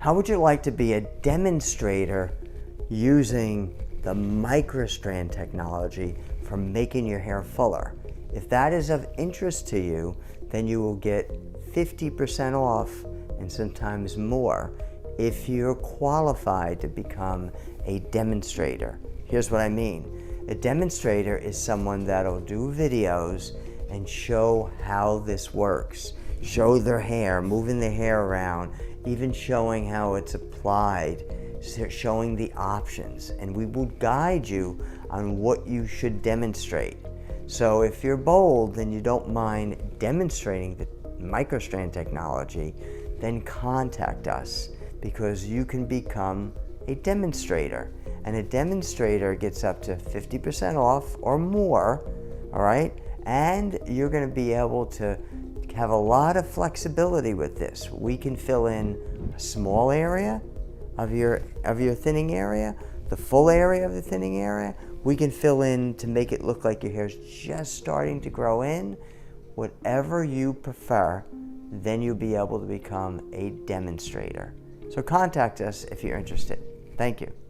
How would you like to be a demonstrator using the Micro Strand technology for making your hair fuller? If that is of interest to you, then you will get 50% off and sometimes more if you're qualified to become a demonstrator. Here's what I mean. A demonstrator is someone that'll do videos and show how this works. Show their hair, moving their hair around, even showing how it's applied, showing the options, and we will guide you on what you should demonstrate. So if you're bold and you don't mind demonstrating the Micro Strand technology, then contact us, because you can become a demonstrator. And a demonstrator gets up to 50% off or more, all right? And you're gonna be able to have a lot of flexibility with this. We can fill in a small area of your thinning area, the full area of the thinning area. We can fill in to make it look like your hair's just starting to grow in. Whatever you prefer, then you'll be able to become a demonstrator. So contact us if you're interested. Thank you.